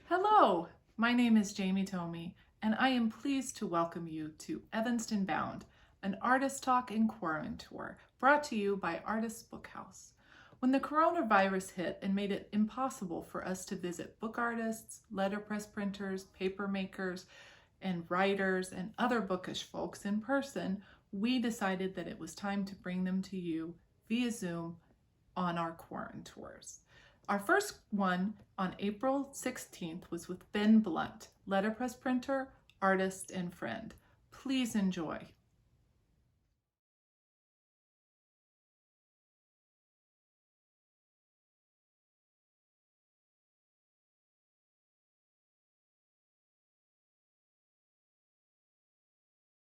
Hello, my name is Jamie Tomey, and I am pleased to welcome you to Evanston Bound, an artist talk and quarantine tour brought to you by Artists Bookhouse. When the coronavirus hit and made it impossible for us to visit book artists, letterpress printers, paper makers, and writers and other bookish folks in person, we decided that it was time to bring them to you via Zoom on our quarantine tours. Our first one on April 16th was with Ben Blount, letterpress printer, artist, and friend. Please enjoy.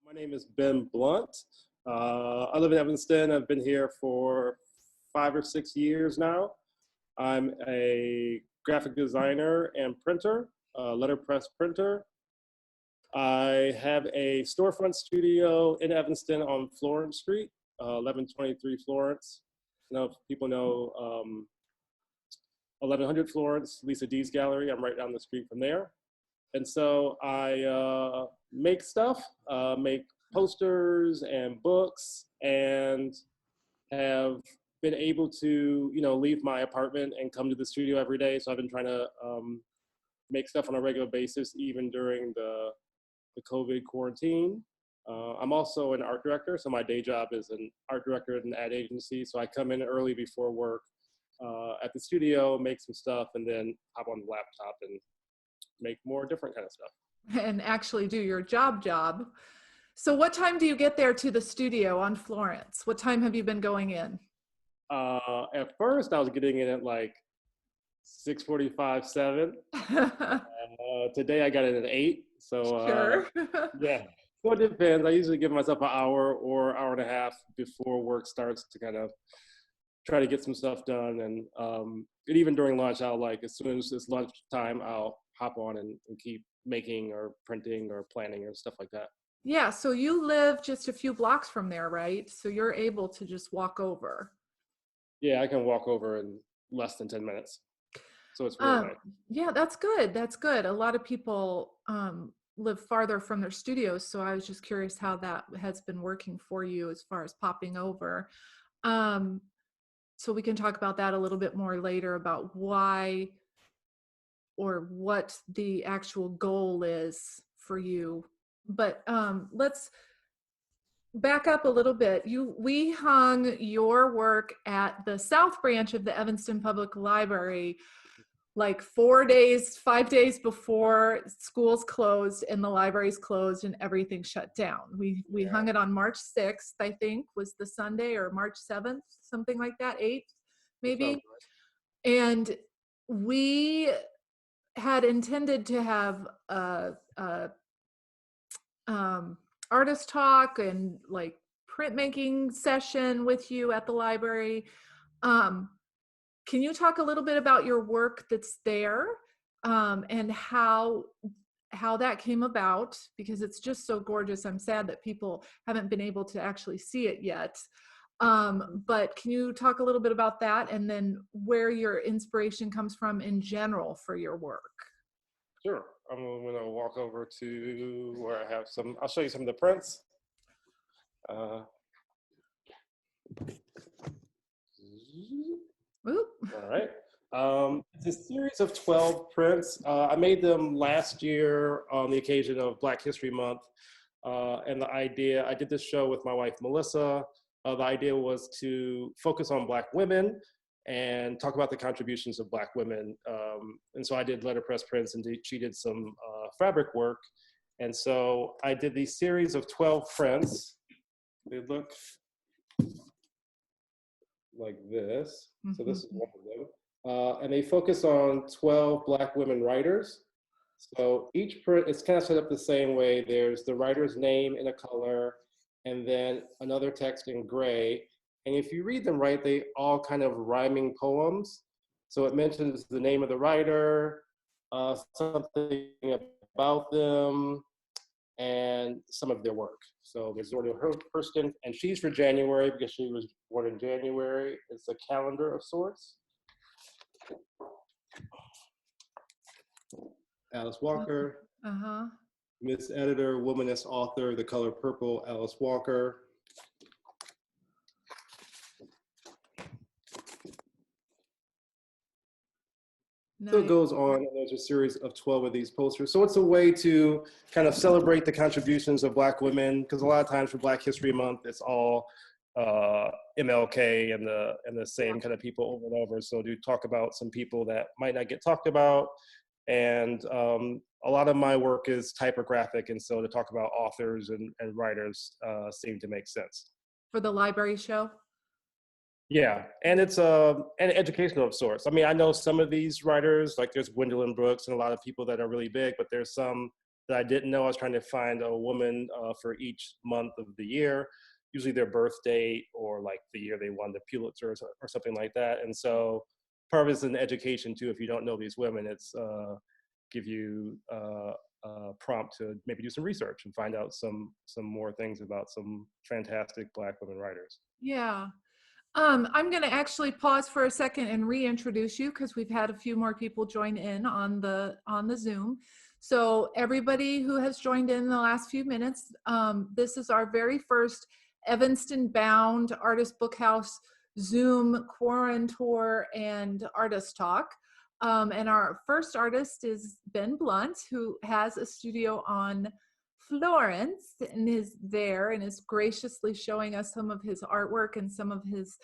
My name is Ben Blount. I live in Evanston. I've been here for 5 or 6 years now. I'm a graphic designer and printer, letterpress printer. I have a storefront studio in Evanston on Florence Street, 1123 Florence. Now, if people know 1100 Florence, Lisa D's gallery. I'm right down the street from there. And so I make stuff, make posters and books, and have been able to, leave my apartment and come to the studio every day. So I've been trying to make stuff on a regular basis, even during the COVID quarantine. I'm also an art director, so my day job is an art director at an ad agency. So I come in early before work at the studio, make some stuff, and then hop on the laptop and make more different kind of stuff. And actually do your job. So what time do you get there to the studio on Florence? What time have you been going in? At first, I was getting in at like 6:45, 7. Today, I got in at 8. So Sure. yeah, so it depends. I usually give myself an hour or hour and a half before work starts to kind of try to get some stuff done. And even during lunch, I'll as soon as it's lunchtime, I'll hop on and keep making or printing or planning or stuff like that. Yeah, so you live just a few blocks from there, right? So you're able to just walk over. Yeah, I can walk over in less than 10 minutes. So it's really nice. Yeah, that's good. That's good. A lot of people live farther from their studios, so I was just curious how that has been working for you as far as popping over. Um, so we can talk about that a little bit more later about why or what the actual goal is for you. But let's back up a little bit. We hung your work at the South Branch of the Evanston Public Library like 5 days before schools closed and the libraries closed and everything shut down. We hung it on March 6th, I think, was the Sunday, or March 7th, something like that, 8th, maybe. And we had intended to have a artist talk and like printmaking session with you at the library. Can you talk a little bit about your work that's there, and how that came about? Because it's just so gorgeous. I'm sad that people haven't been able to actually see it yet. But can you talk a little bit about that, and then where your inspiration comes from in general for your work? Sure. I'm going to walk over to where I have some, I'll show you some of the prints. All right. It's a series of 12 prints. I made them last year on the occasion of Black History Month. And the idea, I did this show with my wife, Melissa. The idea was to focus on Black women and talk about the contributions of Black women. And so I did letterpress prints, and she did some fabric work. And so I did these series of 12 prints. They look like this. Mm-hmm. So this is one of them. And they focus on 12 Black women writers. So each print is kind of set up the same way. There's the writer's name in a color, and then another text in gray. And if you read them right, they all kind of rhyming poems. So it mentions the name of the writer, something about them, and some of their work. So there's Zora Hurston, and she's for January because she was born in January. It's a calendar of sorts. Alice Walker. Uh-huh. Miss Editor, Womanist Author, The Color Purple, Alice Walker. So it Nice. goes on, and there's a series of 12 of these posters. So it's a way to kind of celebrate the contributions of Black women, because a lot of times for Black History Month, it's all MLK and the same kind of people over and over. So to talk about some people that might not get talked about, and a lot of my work is typographic, and so to talk about authors and writers seemed to make sense. For the library show? Yeah, and it's an educational of sorts. I mean, I know some of these writers, like there's Gwendolyn Brooks and a lot of people that are really big, but there's some that I didn't know. I was trying to find a woman for each month of the year, usually their birth date or like the year they won the Pulitzer or something like that. And so part of it's an education too. If you don't know these women, it's give you a prompt to maybe do some research and find out some more things about some fantastic Black women writers. Yeah. I'm going to actually pause for a second and reintroduce you because we've had a few more people join in on the Zoom. So everybody who has joined in the last few minutes, this is our very first Evanston Bound Artist Bookhouse Zoom Quarantour and Artist Talk. And our first artist is Ben Blount, who has a studio on Florence and is there and is graciously showing us some of his artwork and some of his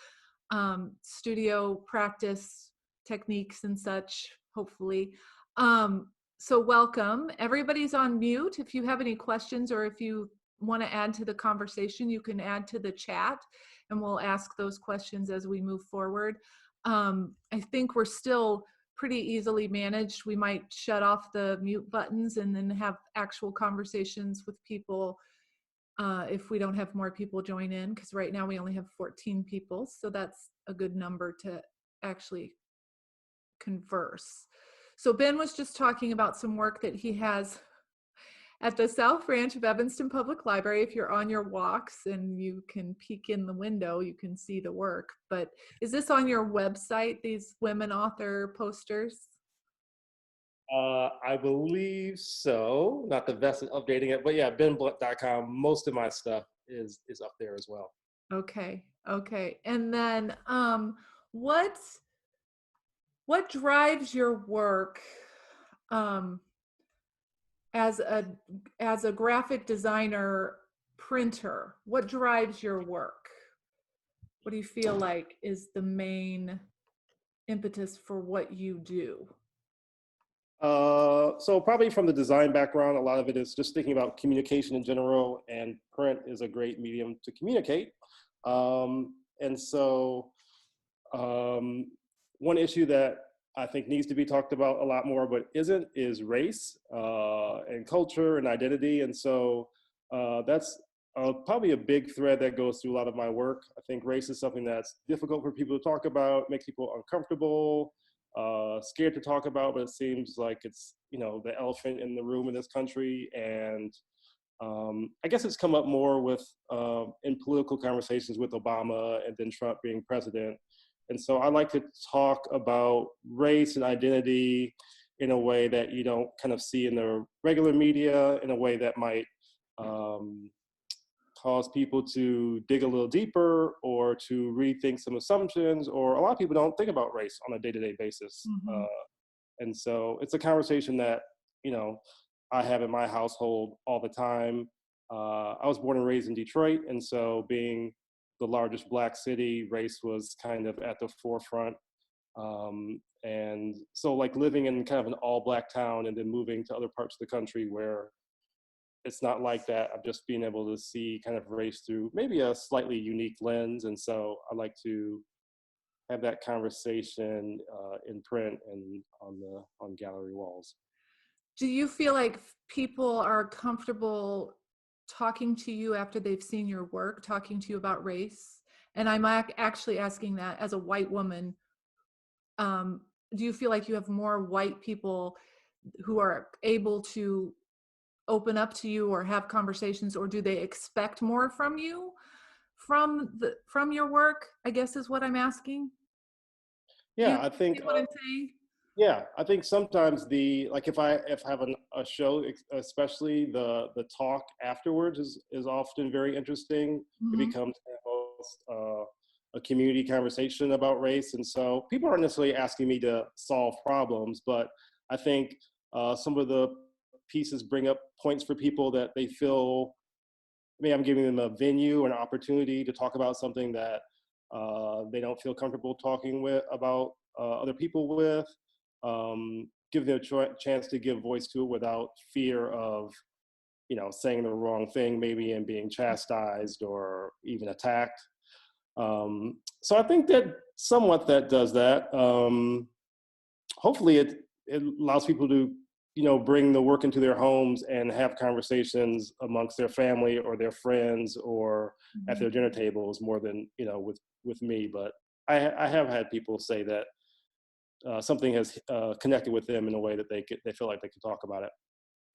studio practice techniques and such, hopefully. So welcome. Everybody's on mute. If you have any questions or if you want to add to the conversation, you can add to the chat and we'll ask those questions as we move forward. I think we're still pretty easily managed. We might shut off the mute buttons and then have actual conversations with people if we don't have more people join in, because right now we only have 14 people. So that's a good number to actually converse. So Ben was just talking about some work that he has at the South Branch of Evanston Public Library. If you're on your walks and you can peek in the window, you can see the work. But is this on your website, these women author posters? I believe so. Not the best at updating it, but yeah, benblunt.com. Most of my stuff is up there as well. Okay. Okay. And then what drives your work as a graphic designer printer? What drives your work? What do you feel like is the main impetus for what you do? So probably from the design background, a lot of it is just thinking about communication in general, and print is a great medium to communicate. And so one issue that I think needs to be talked about a lot more, but isn't, is race and culture and identity. And so that's probably a big thread that goes through a lot of my work. I think race is something that's difficult for people to talk about, makes people uncomfortable, scared to talk about, but it seems like it's, you know, the elephant in the room in this country. And I guess it's come up more with in political conversations with Obama and then Trump being president. And so I like to talk about race and identity in a way that you don't kind of see in the regular media, in a way that might cause people to dig a little deeper or to rethink some assumptions, or a lot of people don't think about race on a day-to-day basis. Mm-hmm. And so it's a conversation that, you know, I have in my household all the time. I was born and raised in Detroit, and so being the largest Black city, race was kind of at the forefront. And so like living in kind of an all Black town and then moving to other parts of the country where it's not like that, I'm just being able to see kind of race through maybe a slightly unique lens. And so I like to have that conversation in print and on gallery walls. Do you feel like people are comfortable talking to you after they've seen your work, talking to you about race? And I'm actually asking that as a white woman. Do you feel like you have more white people who are able to open up to you or have conversations, or do they expect more from you from your work, I guess is what I'm asking? Do Yeah, you I think see what I'm saying? Yeah, I think sometimes like if I have a show, especially the talk afterwards is often very interesting. It Mhm. becomes almost a community conversation about race, and so people aren't necessarily asking me to solve problems, but I think some of the pieces bring up points for people that they feel. Maybe I'm giving them a venue or an opportunity to talk about something that they don't feel comfortable talking with about other people with. Give them a chance to give voice to it without fear of, saying the wrong thing maybe and being chastised or even attacked. So I think that somewhat that does that. Hopefully it allows people to bring the work into their homes and have conversations amongst their family or their friends or at Mhm. their dinner tables more than with me. But I have had people say that something has connected with them in a way that they feel like they can talk about it.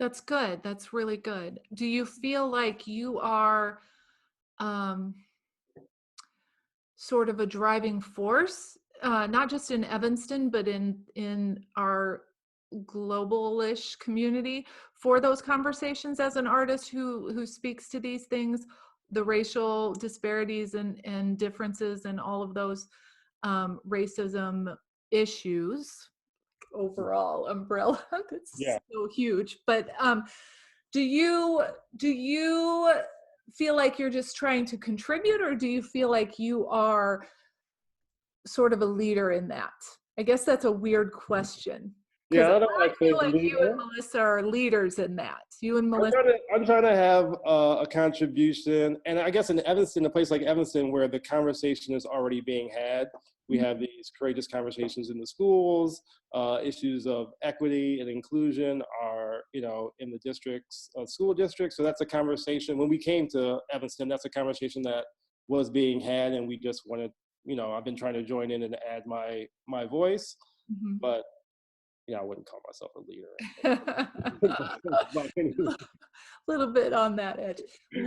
That's good. That's really good. Do you feel like you are um, sort of a driving force, not just in Evanston, but in our globalish community for those conversations as an artist who speaks to these things, the racial disparities and differences and all of those racism issues, overall umbrella that's Yeah. so huge. But do you do you feel like you're just trying to contribute, or do you feel like you are sort of a leader in that? I guess that's a weird question, because Yeah, I don't I like feel the like you and leader. Melissa are leaders in that. You and Melissa. I'm trying to have a contribution, and I guess in Evanston, a place like Evanston, where the conversation is already being had, we have these courageous conversations in the schools. Issues of equity and inclusion are, in the districts, school districts. So that's a conversation. When we came to Evanston, that's a conversation that was being had, and we just wanted, I've been trying to join in and add my voice, Mhm. but I wouldn't call myself a leader. A But anyway. little bit on that edge.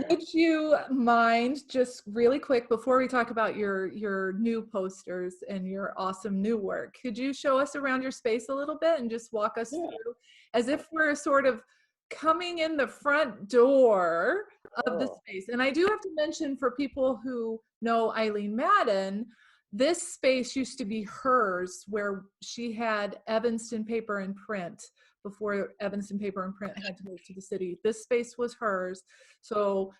Would you mind, just really quick before we talk about your new posters and your awesome new work, could you show us around your space a little bit and just walk us Yeah. through as if we're sort of coming in the front door of the Oh. space? And I do have to mention, for people who know Eileen Madden, this space used to be hers, where she had Evanston Paper and Print before Evanston Paper and Print had to move to the city. This space was hers. So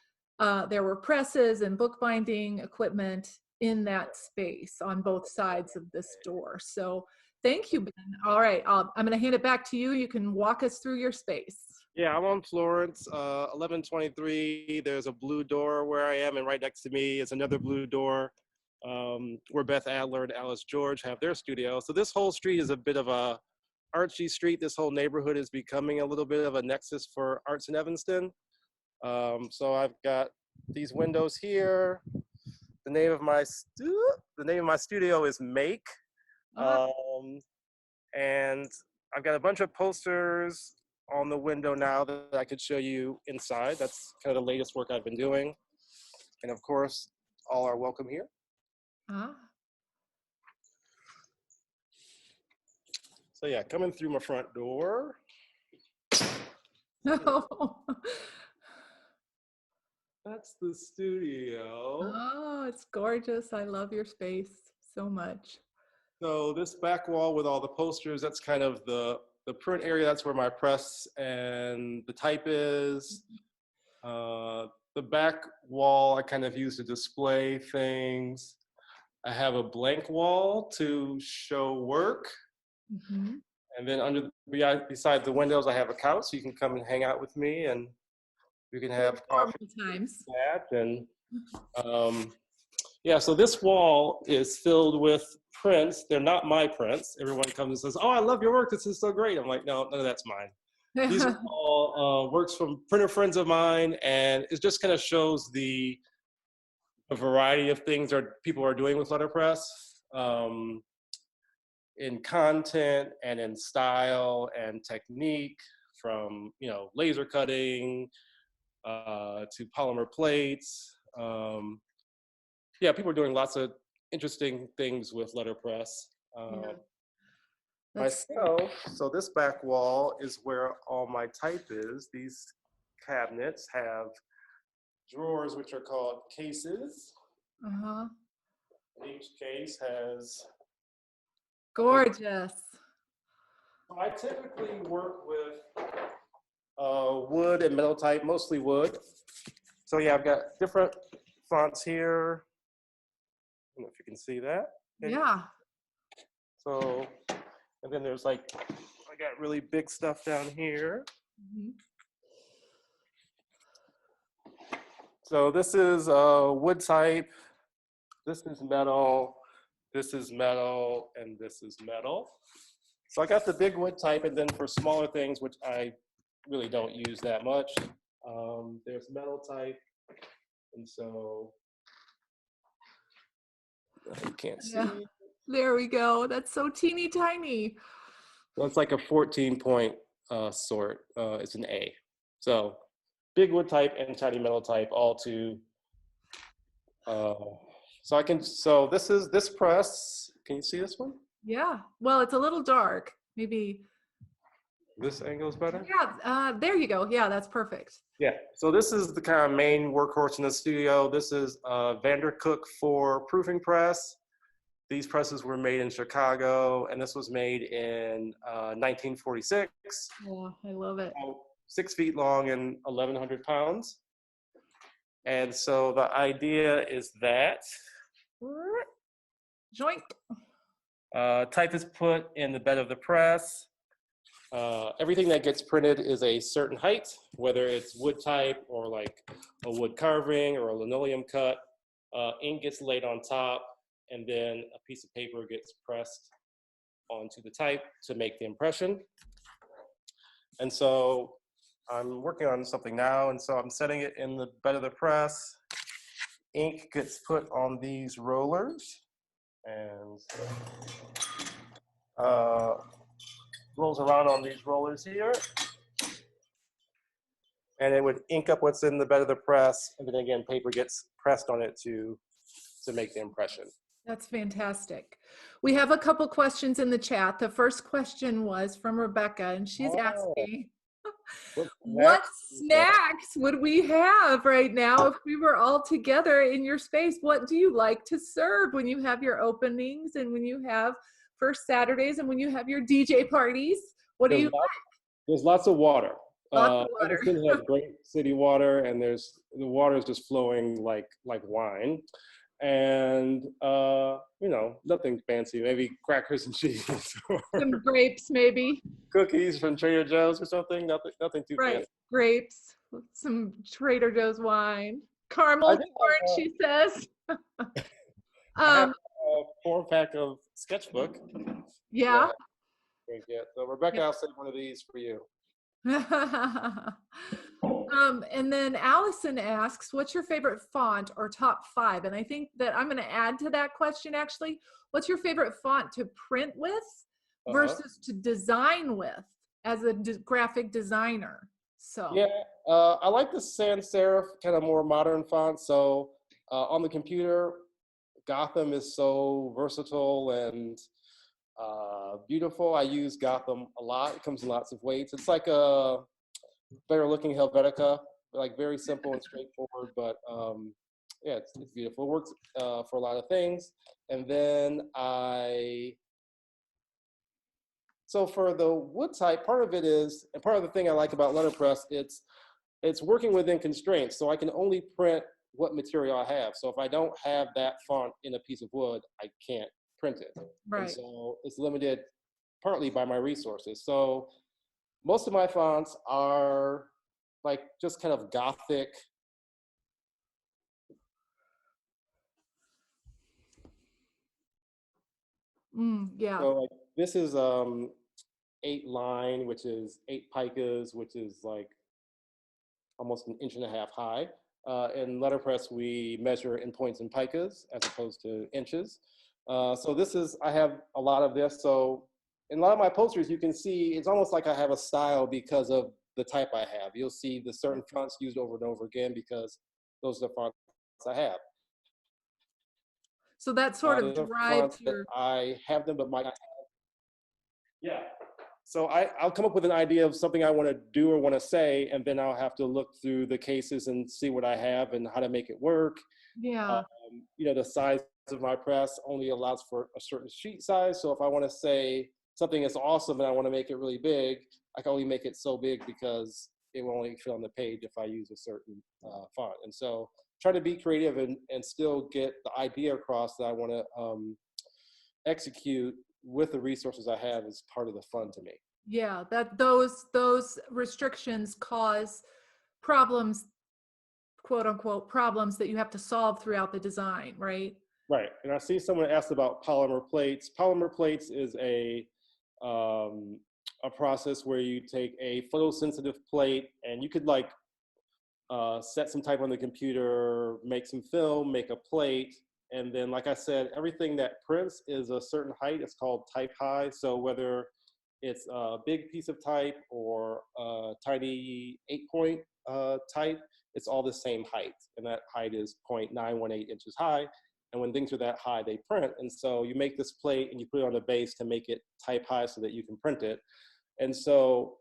there were presses and bookbinding equipment in that space on both sides of this door. So thank you, Ben. All right, I'm going to hand it back to you. You can walk us through your space. Yeah, I'm on Florence, 1123. There's a blue door where I am, and right next to me is another blue door where Beth Adler and Alice George have their studio. So this whole street is a bit of a artsy street. This whole neighborhood is becoming a little bit of a nexus for arts in Evanston. So I've got these windows here. The name of my studio is Make, Ah, um, and I've got a bunch of posters on the window now that I could show you inside. That's kind of the latest work I've been doing. And of course, all are welcome here. ah. So yeah, coming through my front door. No. That's the studio. Oh, it's gorgeous. I love your space so much. So this back wall with all the posters, that's kind of the print area. That's where my press and the type is. The back wall I kind of use to display things. I have a blank wall to show work. Mhm. And then beside the windows, I have a couch, so you can come and hang out with me, and we can have Normal coffee times. and chat. And yeah, so this wall is filled with prints. They're not my prints. Everyone comes and says, "Oh, I love your work. This is so great." I'm like, no, none of that's mine. These are all works from printer friends of mine, and it just kind of shows the variety of things that people are doing with letterpress. In content and in style and technique, from laser cutting to polymer plates. Yeah, people are doing lots of interesting things with letterpress. Yeah. That's So this back wall is where all my type is. These cabinets have drawers, which are called cases. uh-huh. Each case has, Gorgeous. I typically work with wood and metal type, mostly wood. So yeah, I've got different fonts here. I don't know if you can see that. Okay. Yeah. So, and then there's like, I got really big stuff down here. Mhm. So this is wood type, this is metal, and this is metal. So I got the big wood type, and then for smaller things, which I really don't use that much, there's metal type, and so you can't Yeah. see. There we go. That's so teeny tiny. So it's like a 14-point sort. It's an A. So big wood type and tiny metal type, all to. So I can. So this is this press. Can you see this one? Yeah. Well, it's a little dark. Maybe. This angle is better. Yeah. There you go. Yeah, that's perfect. Yeah. So this is the kind of main workhorse in the studio. This is Vandercook for proofing press. These presses were made in Chicago, and this was made in 1946. Yeah, I love it. 6 feet long and 1,100 pounds. And so the idea is that Joink. type is put in the bed of the press. Everything that gets printed is a certain height, whether it's wood type or like a wood carving or a linoleum cut. Ink gets laid on top, and then a piece of paper gets pressed onto the type to make the impression. And so I'm working on something now, and so I'm setting it in the bed of the press. Ink gets put on these rollers and rolls around on these rollers here. And it would ink up what's in the bed of the press, and then again, paper gets pressed on it to make the impression. That's fantastic. We have a couple questions in the chat. The first question was from Rebecca, and she's asking, what snacks would we have right now if we were all together in your space? What do you like to serve when you have your openings and when you have first Saturdays and when you have your DJ parties? What do you like? There's lots of water. Lots of water. Evanston has great city water, and the water is just flowing like wine. And you know, nothing fancy. Maybe crackers and cheese, or some grapes, maybe cookies from Trader Joe's or something. Nothing too fancy. Grapes, some Trader Joe's wine, caramel corn. She says. I have a 4-pack of sketchbook. Yeah. So Rebecca, I'll send one of these for you. And then Allison asks, what's your favorite font or top 5? And I think that I'm going to add to that question, actually. What's your favorite font to print with versus to design with as a graphic designer? So yeah, I like the sans serif, kind of more modern font. So on the computer, Gotham is so versatile and beautiful. I use Gotham a lot. It comes in lots of weights. It's like a better looking Helvetica, like very simple and straightforward, but yeah, it's beautiful. It works for a lot of things. And then so for the wood type, part of it is, and part of the thing I like about Letterpress, it's working within constraints. So I can only print what material I have. So if I don't have that font in a piece of wood, I can't print it. right. And so it's limited partly by my resources. So most of my fonts are like just kind of Gothic. Yeah. So like this is 8 line, which is 8 picas, which is like almost 1.5 inches high. In Letterpress, we measure in points and picas as opposed to inches. So this is, I have a lot of this. So in a lot of my posters, you can see it's almost like I have a style because of the type I have. You'll see the certain fonts used over and over again because those are the fonts I have. So that sort of drives your. I have them, but might not have. Yeah. So I'll come up with an idea of something I want to do or want to say, and then I'll have to look through the cases and see what I have and how to make it work. Yeah. The size of my press only allows for a certain sheet size. So if I want to say something is awesome and I want to make it really big, I can only make it so big because it will only fit on the page if I use a certain font. And so try to be creative and still get the idea across that I want to execute with the resources I have is part of the fun to me. Yeah, that those restrictions cause problems, quote unquote, problems that you have to solve throughout the design, right? Right. And I see someone asked about polymer plates. Polymer plates is a process where you take a photosensitive plate and you could like set some type on the computer, make some film, make a plate. And then, like I said, everything that prints is a certain height. It's called type high. So whether it's a big piece of type or a tiny 8-point type, it's all the same height. And that height is 0.918 inches high. And when things are that high, they print. And so you make this plate and you put it on the base to make it type high so that you can print it. And so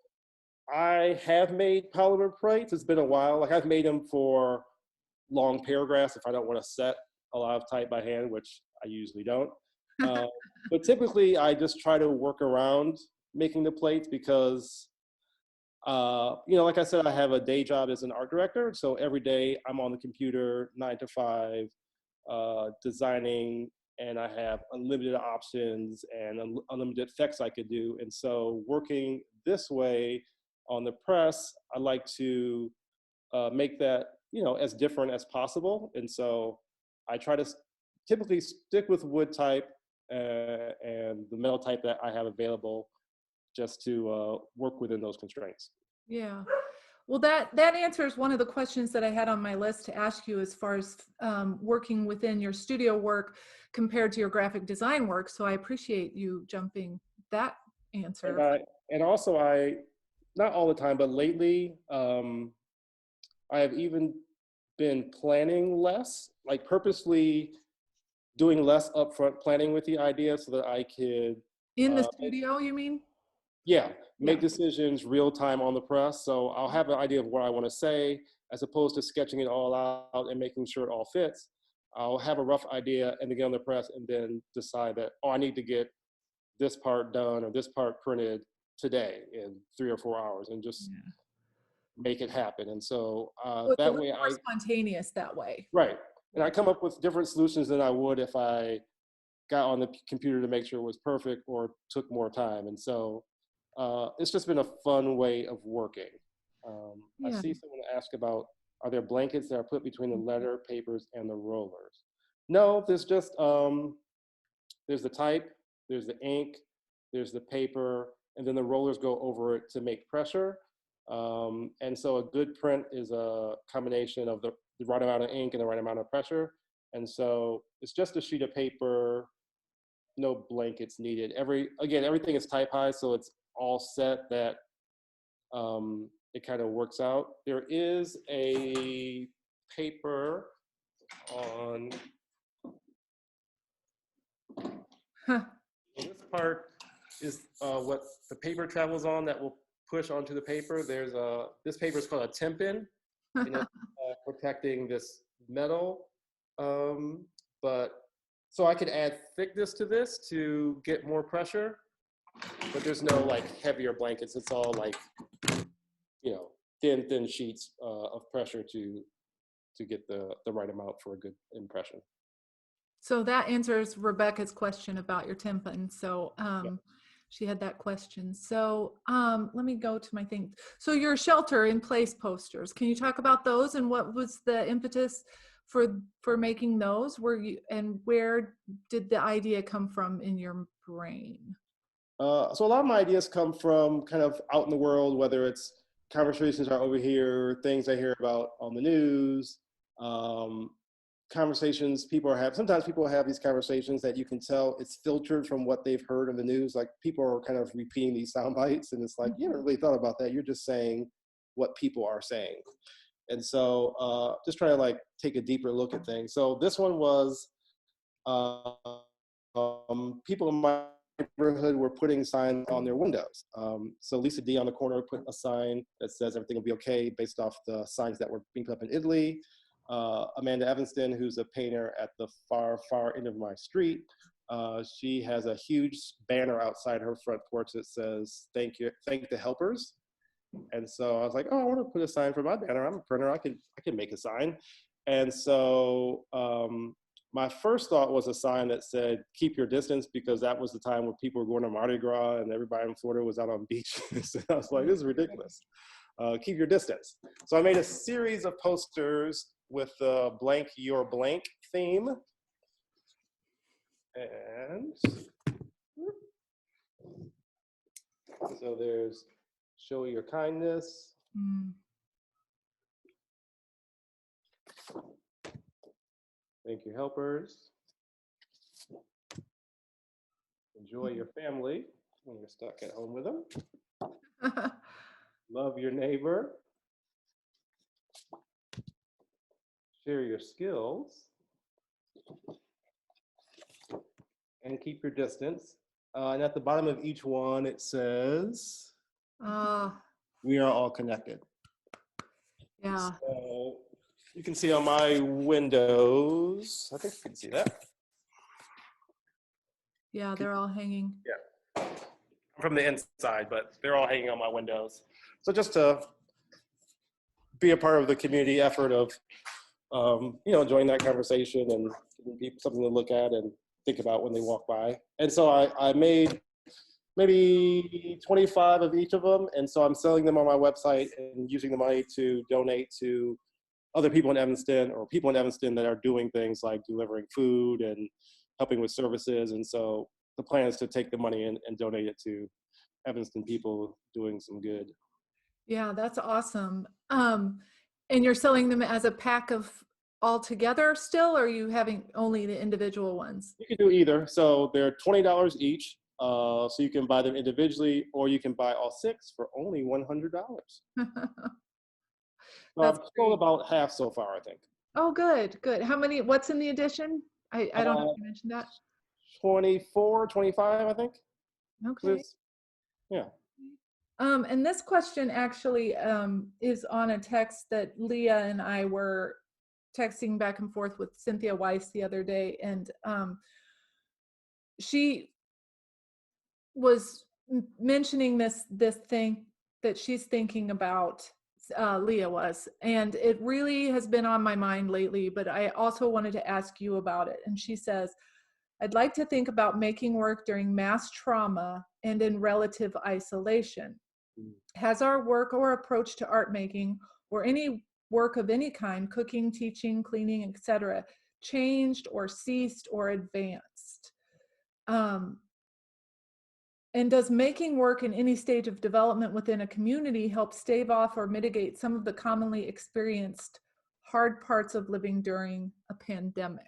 I have made polymer plates. It's been a while. Like I've made them for long paragraphs if I don't want to set a lot of type by hand, which I usually don't. Uh, but typically I just try to work around making the plates because, like I said, I have a day job as an art director. So every day I'm on the computer 9 to 5, designing, and I have unlimited options and unlimited effects I could do. And so working this way on the press, I like to make that, as different as possible. And so I try to typically stick with wood type and the metal type that I have available just to work within those constraints. Yeah. Well, that answers one of the questions that I had on my list to ask you as far as working within your studio work compared to your graphic design work. So I appreciate you jumping that And answer. I not all the time, but lately, I have even been planning less, like purposely doing less upfront planning with the idea so that I could, In the make, studio, you mean? yeah, Yeah. make decisions real time on the press. So I'll have an idea of what I want to say as opposed to sketching it all out and making sure it all fits. I'll have a rough idea and then get on the press and then decide that, oh, I need to get this part done or this part printed today in 3 or 4 hours and just Yeah. make it happen. And so So it's a that little way more spontaneous that way. right. And I come up with different solutions than I would if I got on the computer to make sure it was perfect or took more time. And so it's just been a fun way of working. I Yeah. see someone ask about, are there blankets that are put between the letter papers and the rollers? No, there's just, there's the type, there's the ink, there's the paper, and then the rollers go over it to make pressure. And so a good print is a combination of the right amount of ink and the right amount of pressure. And so it's just a sheet of paper, no blankets needed. Everything is type high, so it's all set that it kind of works out. There is a paper on Huh. this part is what the paper travels on that will push onto the paper. This paper is called a tempin, and it's protecting this metal. But so I could add thickness to this to get more pressure, but there's no like heavier blankets. It's all like, you know, thin sheets of pressure to get the right amount for a good impression. So that answers Rebecca's question about your tympan. So Yeah. she had that question. So let me go to my thing. So your shelter in place posters, can you talk about those and what was the impetus for making those? Where did the idea come from in your brain? So a lot of my ideas come from kind of out in the world, whether it's conversations are over here, things I hear about on the news, um, conversations people are having. Sometimes people have these conversations that you can tell it's filtered from what they've heard in the news. Like people are kind of repeating these sound bites, and it's like you haven't really thought about that. You're just saying what people are saying, and so just try to like take a deeper look at things. So this one was people in my neighborhood were putting signs on their windows. So Lisa D on the corner put a sign that says everything will be okay based off the signs that were being put up in Italy. Amanda Evanston, who's a painter at the far end of my street, she has a huge banner outside her front porch that says, thank the helpers. And so I was like, oh, I want to put a sign for my banner. I'm a printer, I can make a sign. And so my first thought was a sign that said, keep your distance, because that was the time when people were going to Mardi Gras and everybody in Florida was out on beaches. And I was like, this is ridiculous. Keep your distance. So I made a series of posters with the blank your blank theme. And so there's show your kindness. Mm. Thank you, helpers. Enjoy your family when you're stuck at home with them. Love your neighbor. Share your skills. And keep your distance. And at the bottom of each one, it says, we are all connected. Yeah. So you can see on my windows, I think you can see that. Yeah, they're all hanging. Yeah, from the inside, but they're all hanging on my windows. So just to be a part of the community effort of, joining that conversation and be something to look at and think about when they walk by. And so I made maybe 25 of each of them. And so I'm selling them on my website and using the money to donate to other people in Evanston, or people in Evanston that are doing things like delivering food and helping with services. And so the plan is to take the money and donate it to Evanston people doing some good. Yeah, that's awesome. And you're selling them as a pack of all together still, or are you having only the individual ones? You can do either. So they're $20 each. So you can buy them individually, or you can buy all 6 for only $100. That's I've sold about half so far, I think. Oh, good. How many, what's in the edition? I don't know if you mentioned that. 24, 25, I think. Okay. Yeah. And this question actually is on a text that Leah and I were texting back and forth with Cynthia Weiss the other day, and she was mentioning this thing that she's thinking about. Leah was, and it really has been on my mind lately, but I also wanted to ask you about it. And she says, I'd like to think about making work during mass trauma and in relative isolation. Has our work or approach to art making, or any work of any kind, cooking, teaching, cleaning, etc., changed or ceased or advanced? And does making work in any stage of development within a community help stave off or mitigate some of the commonly experienced hard parts of living during a pandemic?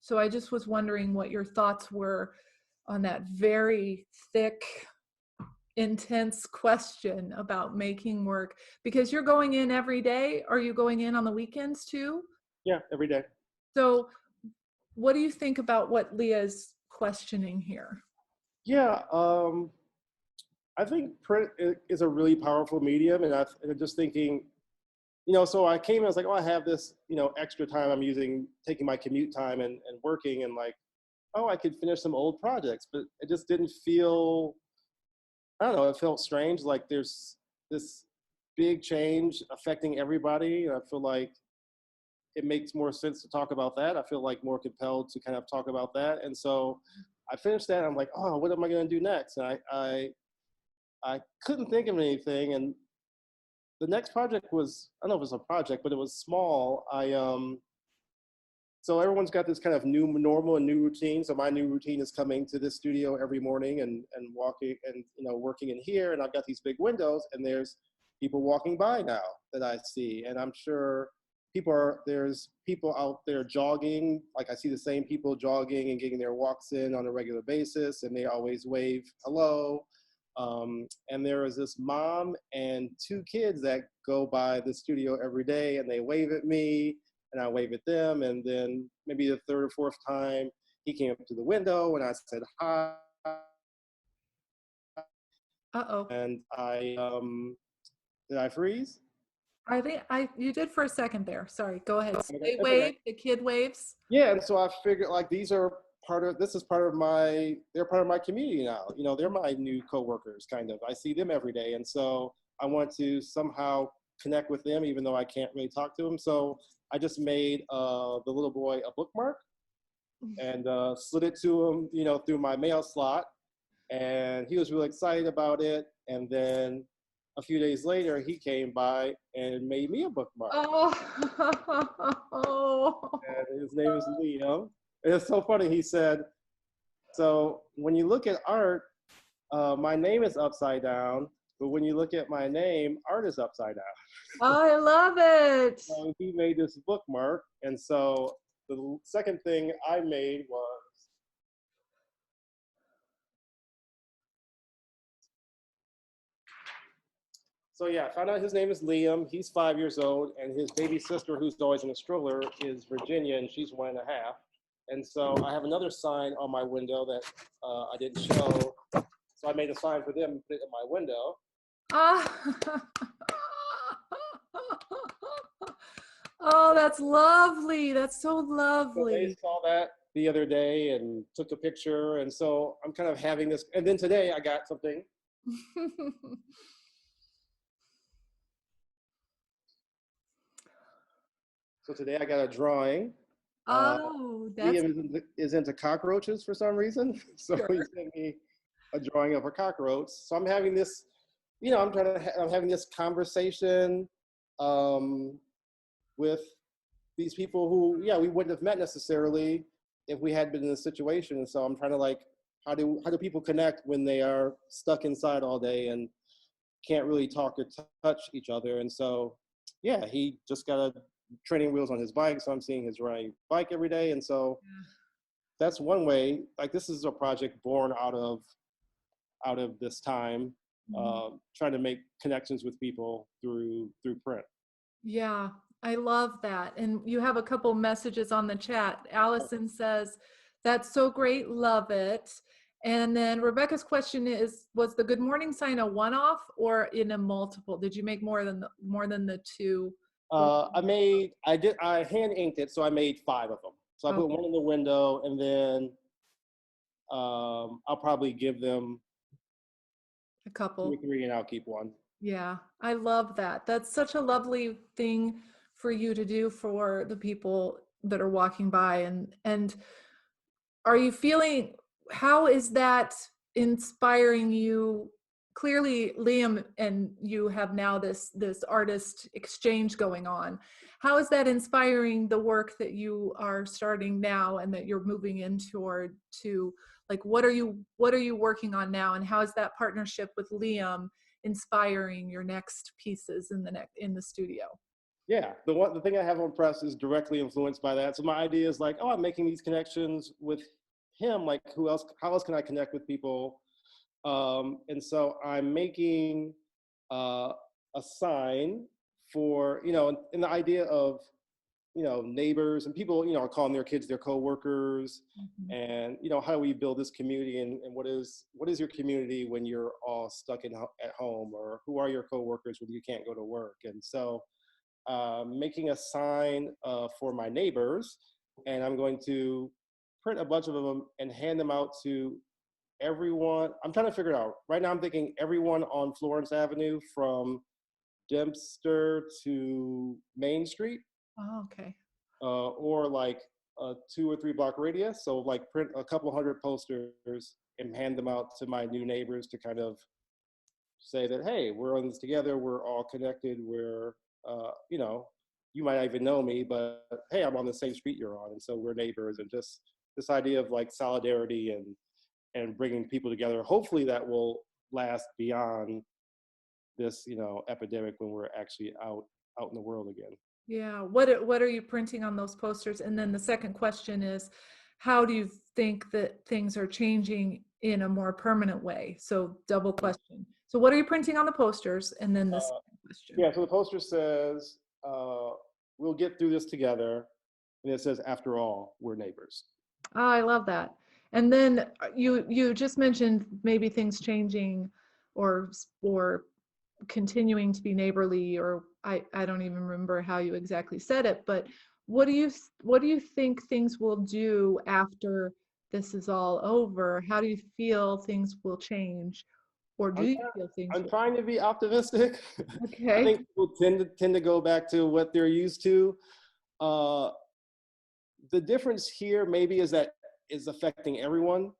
So I just was wondering what your thoughts were on that very thick, intense question about making work, because you're going in every day. Are you going in on the weekends too? Yeah, every day. So what do you think about what Leah's questioning here? Yeah, I think print is a really powerful medium, and I'm just thinking, so I came and I was like, oh, I have this, extra time I'm taking my commute time and working, and like, oh, I could finish some old projects, but it just didn't feel, I don't know, it felt strange. Like there's this big change affecting everybody. And I feel like it makes more sense to talk about that. I feel like more compelled to kind of talk about that. And so I finished that. And I'm like, oh, what am I going to do next? And I couldn't think of anything. And the next project was, I don't know if it was a project, but it was small. So everyone's got this kind of new normal and new routine. So my new routine is coming to this studio every morning and walking and, working in here. And I've got these big windows, and there's people walking by now that I see. And I'm sure there's people out there jogging. Like I see the same people jogging and getting their walks in on a regular basis, and they always wave hello. And there is this mom and 2 kids that go by the studio every day, and they wave at me and I wave at them. And then maybe the 3rd or 4th time he came up to the window and I said hi. Uh-oh. and did I freeze? I think you did for a second there. Sorry. Go ahead. So Okay, they that's okay. wave, the kid waves. Yeah, and so I figured like this is part of they're part of my community now. You know, they're my new coworkers kind of. I see them every day. And so I want to somehow connect with them even though I can't really talk to them. So I just made the little boy a bookmark and slid it to him, you know, through my mail slot. And he was really excited about it. And then a few days later, he came by and made me a bookmark. Oh. And his name is Liam. And it's so funny. He said, "So when you look at art, my name is upside down, but when you look at my name, art is upside down." I love it. So he made this bookmark. And so the second thing I made was, so yeah, I found out his name is Liam. He's 5 years old, and his baby sister, who's always in a stroller, is Virginia, and she's 1.5. And so I have another sign on my window that I didn't show. So I made a sign for them and put it in my window. Ah. Oh, that's lovely. That's so So they lovely. saw that the other day and took a picture. And so I'm kind of having this. And then today I got something. So today I got a drawing. Oh, that's Liam is into cockroaches for some reason. So he sure. sent me a drawing of a cockroach. So I'm having this, you know, I'm having this conversation with these people who, yeah, we wouldn't have met necessarily if we had been in this situation. And so I'm trying to like, how do people connect when they are stuck inside all day and can't really talk or touch each other? And so, yeah, he just got a training wheels on his bike, so I'm seeing his riding bike every day. And so that's one way. Like this is a project born out of this time, Mhm. trying to make connections with people through print. Yeah, I love that. And you have a couple messages on the chat. Allison says, "That's so great, love it." And then Rebecca's question is, was the good morning sign a one-off or in a multiple? Did you make more than the two? I hand inked it, so I made 5 of them. So I put Okay, one in the window, and then I'll probably give them a 2 or couple. 3, and I'll keep one. Yeah, I love that. That's such a lovely thing for you to do for the people that are walking by. And are you feeling, how is that inspiring you? Clearly, Liam and you have now this artist exchange going on. How is that inspiring the work that you are starting now and that you're moving in toward to, like, what are you working on now, and how is that partnership with Liam inspiring your next pieces in the studio? Yeah, the thing I have on press is directly influenced by that. So my idea is like, oh, I'm making these connections with him. Like, who else? How else can I connect with people? And so I'm making uh, a sign for, you know, and the idea of, you know, neighbors and people, you know, are calling their kids their coworkers. Mhm. And, you know, how do we build this community, and what is your community when you're all stuck at home, or who are your coworkers when you can't go to work? And so making a sign for my neighbors, and I'm going to print a bunch of them and hand them out to everyone. I'm trying to figure it out. Right now, I'm thinking everyone on Florence Avenue from Dempster to Main Street, Oh, okay. or like a 2 or 3 block radius. So, like, print a couple hundred posters and hand them out to my new neighbors to kind of say that, hey, we're on this together. We're all connected. We're, you know, you might not even know me, but hey, I'm on the same street you're on, and so we're neighbors. And just this idea of like solidarity and bringing people together. Hopefully, that will last beyond this, you know, epidemic when we're actually out in the world again. Yeah. What are you printing on those posters? And then the second question is, how do you think that things are changing in a more permanent way? So double question. So what are you printing on the posters? And then the Uh, second question. yeah. So the poster says, "We'll get through this together," and it says, "After all, we're neighbors." Oh, I love that. And then you just mentioned maybe things changing or continuing to be neighborly, or I don't even remember how you exactly said it, but what do you think things will do after this is all over? How do you feel things will change, or do I'm, you feel things I'm will trying to be optimistic. change? I Okay. think people tend to go back to what they're used to. Uh, the difference here maybe is that is affecting everyone.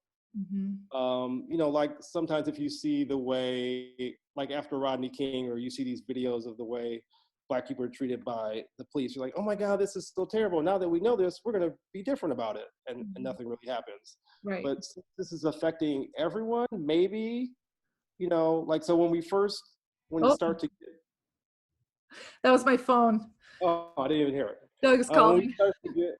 Hmm. Like sometimes if you see the way, like after Rodney King, or you see these videos of the way Black people are treated by the police, you're like, oh my God, this is so terrible. Now that we know this, we're going to be different about it. And Hmm. nothing really happens. Right. But since this is affecting everyone, maybe, like, so when you Oh, start to get, that was my phone. oh, I didn't even hear it. Doug's When we calling. start to get,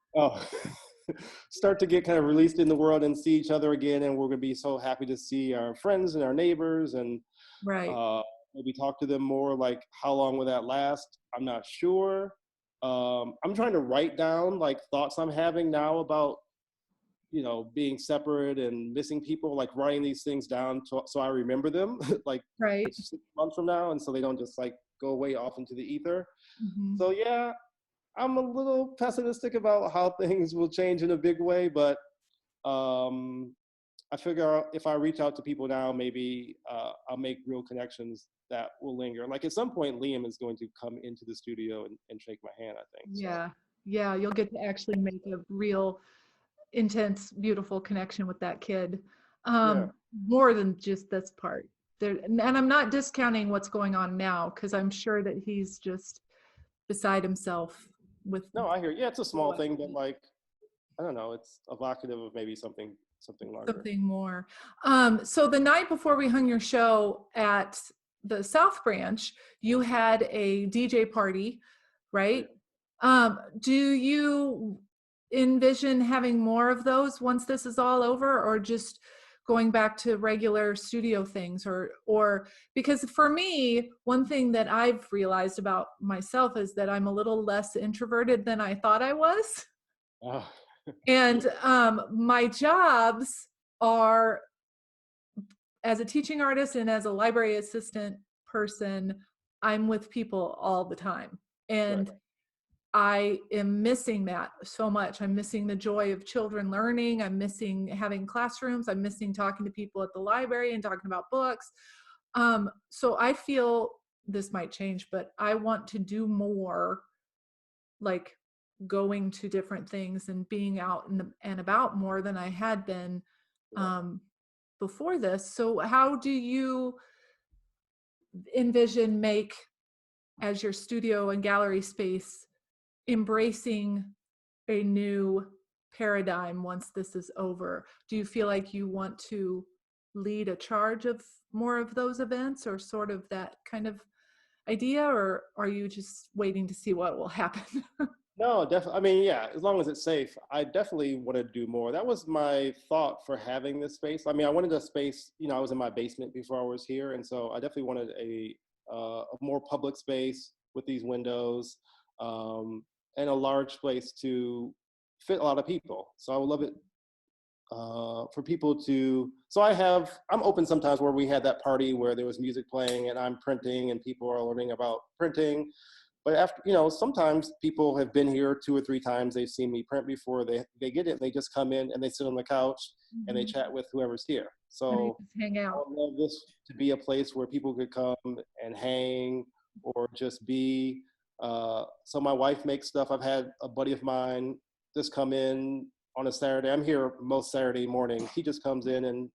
start to get kind of released in the world and see each other again, and we're going to be so happy to see our friends and our neighbors, and Right. uh, maybe talk to them more. Like, how long will that last? I'm not sure. I'm trying to write down like thoughts I'm having now about, being separate and missing people, like writing these things down so I remember them, like Right. 6 months from now, and so they don't just like go away off into the ether. Hmm. So yeah, I'm a little pessimistic about how things will change in a big way, but um, I figure if I reach out to people now, maybe I'll make real connections that will linger. Like at some point, Liam is going to come into the studio and shake my hand, I think. So Yeah. Yeah. You'll get to actually make a real intense, beautiful connection with that kid. yeah, Um, More than just this part. There, and I'm not discounting what's going on now, because I'm sure that he's just beside himself with no, I hear. Yeah, it's a small what thing, but like I don't know, it's evocative of maybe something larger. something more. So the night before we hung your show at the South Branch, you had a DJ party, Yeah. right? Do you envision having more of those once this is all over, or just going back to regular studio things, or because for me, one thing that I've realized about myself is that I'm a little less introverted than I thought I was. Oh, And my jobs are as a teaching artist and as a library assistant person, I'm with people all the time. right. And I am missing that so much. I'm missing the joy of children learning. I'm missing having classrooms. I'm missing talking to people at the library and talking about books. So I feel this might change, but I want to do more, like going to different things and being out and about more than I had been Yeah. um, before this. So how do you envision make as your studio and gallery space embracing a new paradigm once this is over? Do you feel like you want to lead a charge of more of those events, or sort of that kind of idea, or are you just waiting to see what will happen? No, definitely. I mean, yeah, as long as it's safe, I definitely want to do more. That was my thought for having this space. I mean, I wanted a space, I was in my basement before I was here. And so I definitely wanted a more public space with these windows, and a large place to fit a lot of people. So I would love it for people to, so I'm open sometimes where we had that party where there was music playing and I'm printing and people are learning about printing. But after, sometimes people have been here 2 or 3 times. They've seen me print before. They get it. And they just come in and they sit on the couch and they Mhm. chat with whoever's here. And you So just hang I out. would love this to be a place where people could come and hang or just be. So my wife makes stuff. I've had a buddy of mine just come in on a Saturday. I'm here most Saturday mornings. He just comes in and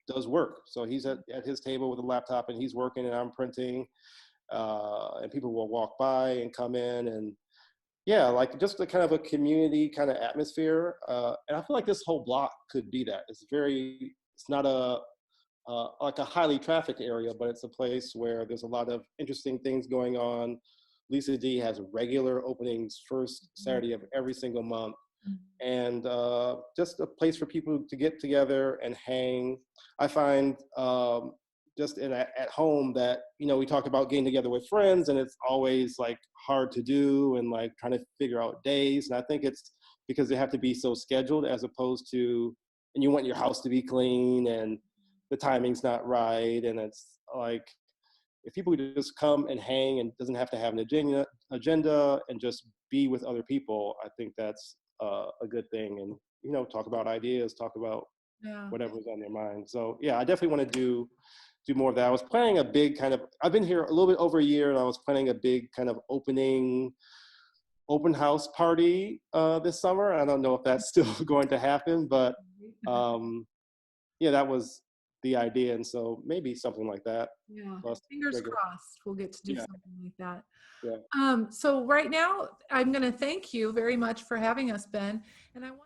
does work. So he's at his table with a laptop and he's working and I'm printing. And people will walk by and come in, and yeah, like just a kind of a community kind of atmosphere. And I feel like this whole block could be that. It's not like a highly trafficked area, but it's a place where there's a lot of interesting things going on. Lisa D has regular openings first Saturday of every single month, and just a place for people to get together and hang. I find just at home that, we talk about getting together with friends and it's always like hard to do and like trying to figure out days. And I think it's because they have to be so scheduled as opposed to, and you want your house to be clean and the timing's not right, and it's like if people could just come and hang and doesn't have to have an agenda and just be with other people, I think that's a good thing. And talk about ideas, talk about Yeah. whatever's on their mind. So yeah, I definitely want to do more of that. I was planning a big kind of. I've been here a little bit over a year, and I was planning a big kind of open house party this summer. I don't know if that's still going to happen, but yeah, that was the idea, and so maybe something like that. Yeah. Plus Fingers regular. crossed we'll get to do Yeah, something like that. yeah. So right now, I'm going to thank you very much for having us, Ben. And I want.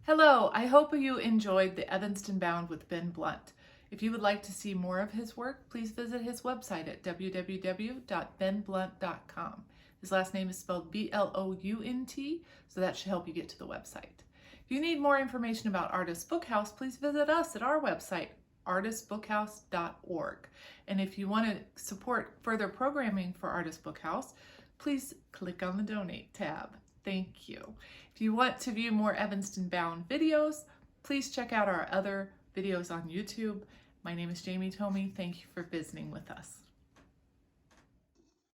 Hello, I hope you enjoyed the Evanston Bound with Ben Blount. If you would like to see more of his work, please visit his website at www.benblount.com. His last name is spelled Blount, so that should help you get to the website. If you need more information about Artist Bookhouse, please visit us at our website, artistbookhouse.org. And if you want to support further programming for Artist Bookhouse, please click on the Donate tab. Thank you. If you want to view more Evanston Bound videos, please check out our other videos on YouTube. My name is Jamie Tomey. Thank you for visiting with us.